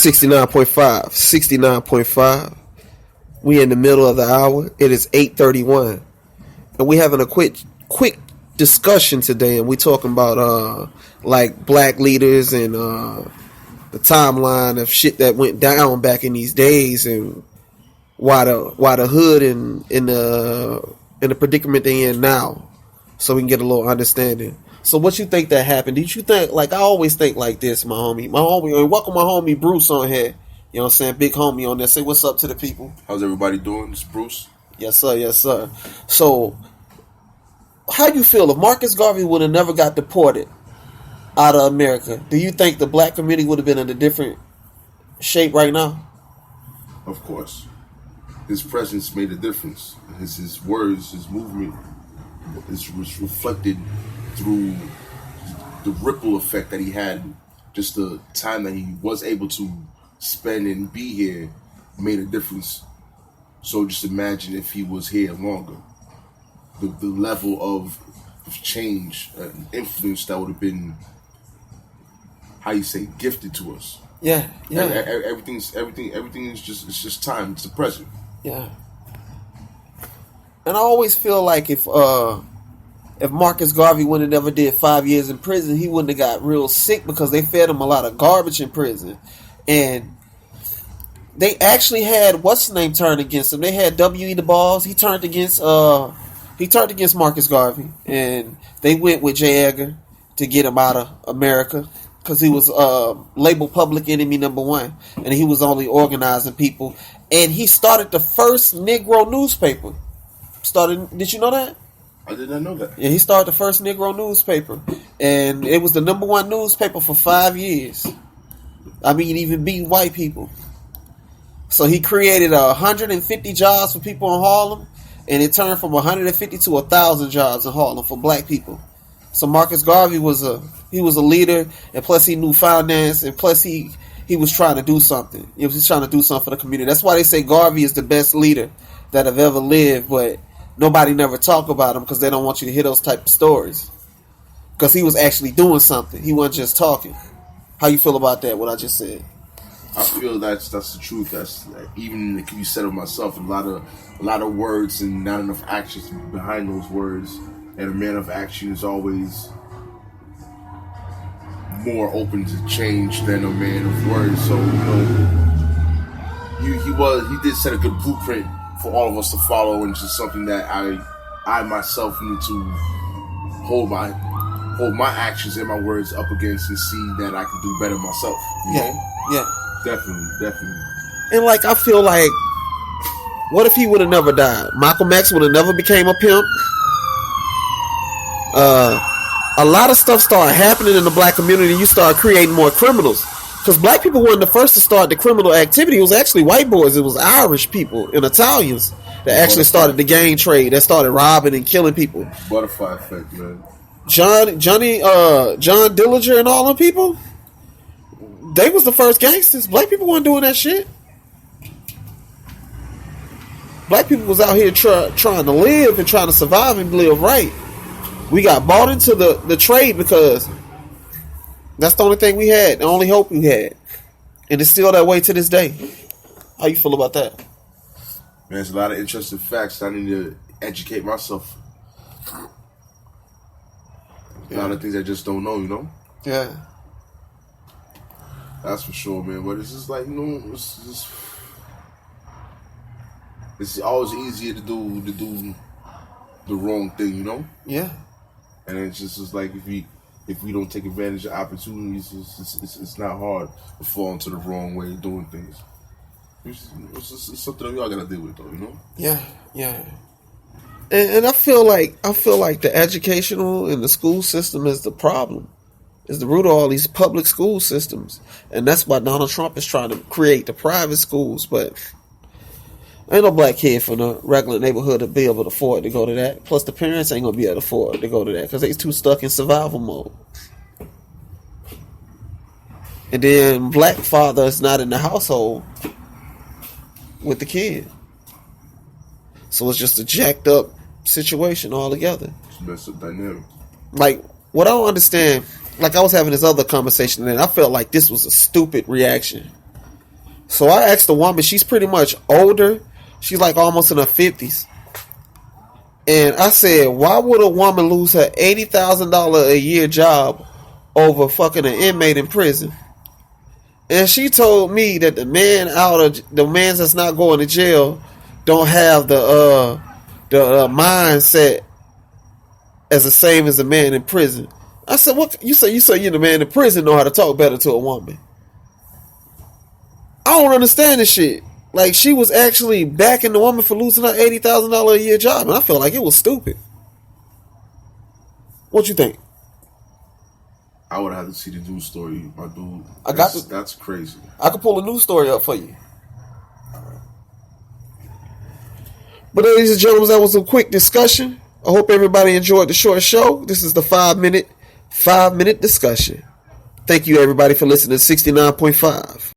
69.5. 69.5. We in the middle of the hour. It is 8:31. And we having a quick discussion today, and we talking about like black leaders and the timeline of shit that went down back in these days, and why the hood in the predicament they in now, so we can get a little understanding. So what you think that happened? Did you think, like I always think like this, my homie, and welcome my homie Bruce on here. You know what I'm saying? Big homie on there. Say what's up to the people. How's everybody doing? It's Bruce. Yes, sir. Yes, sir. So, how you feel if Marcus Garvey would have never got deported out of America? Do you think the black community would have been in a different shape right now? Of course. His presence made a difference. His words, his movement was reflected through the ripple effect that he had. Just the time that he was able to spend and be here made a difference. So just imagine if he was here longer. The level of change, influence that would have been, how you say, gifted to us. Yeah. Everything is just time. It's the present. Yeah. And I always feel like if Marcus Garvey would have never did 5 years in prison, he wouldn't have got real sick because they fed him a lot of garbage in prison. And they actually had what's his name turn against him. They had W.E. Du Bois. He turned against Marcus Garvey, and they went with J. Edgar to get him out of America because he was labeled public enemy #1, and he was only organizing people. And he started the first Negro newspaper. Did you know that? I did not know that. Yeah, he started the first Negro newspaper, and it was the #1 newspaper for 5 years. I mean, even beat white people. So he created 150 jobs for people in Harlem, and it turned from 150 to 1,000 jobs in Harlem for black people. So Marcus Garvey was a leader, and plus he knew finance, and plus he was trying to do something. He was trying to do something for the community. That's why they say Garvey is the best leader that have ever lived, but nobody never talk about him because they don't want you to hear those type of stories. Because he was actually doing something. He wasn't just talking. How you feel about that, what I just said? I feel that's the truth. That's even it can be said of myself. A lot of words and not enough actions behind those words. And a man of action is always more open to change than a man of words. So he did set a good blueprint for all of us to follow, and just something that I myself need to hold my actions and my words up against and see that I can do better myself. You know? Yeah. Definitely. And like I feel like, what if he would have never died? Malcolm X would have never became a pimp. A lot of stuff started happening in the black community. You start creating more criminals. Because black people weren't the first to start the criminal activity. It was actually white boys. It was Irish people and Italians that actually started the gang trade. That started robbing and killing people. Butterfly effect, man. John Dillinger and all them people, they was the first gangsters. Black people weren't doing that shit. Black people was out here trying to live and trying to survive and live right. We got bought into the trade because that's the only thing we had, the only hope we had. And it's still that way to this day. How you feel about that? Man, there's a lot of interesting facts. I need to educate myself. A lot of things I just don't know, you know? Yeah. That's for sure, man. But it's just like, it's always easier to do the wrong thing, you know? Yeah. And it's just like if we don't take advantage of opportunities, it's not hard to fall into the wrong way of doing things. It's something that we all gotta deal with, though, you know? Yeah. And I feel like the educational and the school system is the problem. Is the root of all these public school systems. And that's why Donald Trump is trying to create the private schools. But ain't no black kid from the regular neighborhood to be able to afford to go to that. Plus the parents ain't going to be able to afford to go to that because they too stuck in survival mode. And then black father is not in the household with the kid. So it's just a jacked up situation altogether. It's a messed up dynamic. Like, what I don't understand, like I was having this other conversation and I felt like this was a stupid reaction. So I asked the woman, she's pretty much older. She's like almost in her 50s. And I said, why would a woman lose her $80,000 a year job over fucking an inmate in prison? And she told me that the man that's not going to jail don't have the mindset as the same as the man in prison. I said, what you say you the man in prison know how to talk better to a woman. I don't understand this shit. Like, she was actually backing the woman for losing her $80,000 a year job, and I felt like it was stupid. What you think? I would have to see the news story, my dude. That's crazy. I could pull a news story up for you. But ladies and gentlemen, that was a quick discussion. I hope everybody enjoyed the short show. This is the 5 minute discussion. Thank you everybody for listening to 69.5.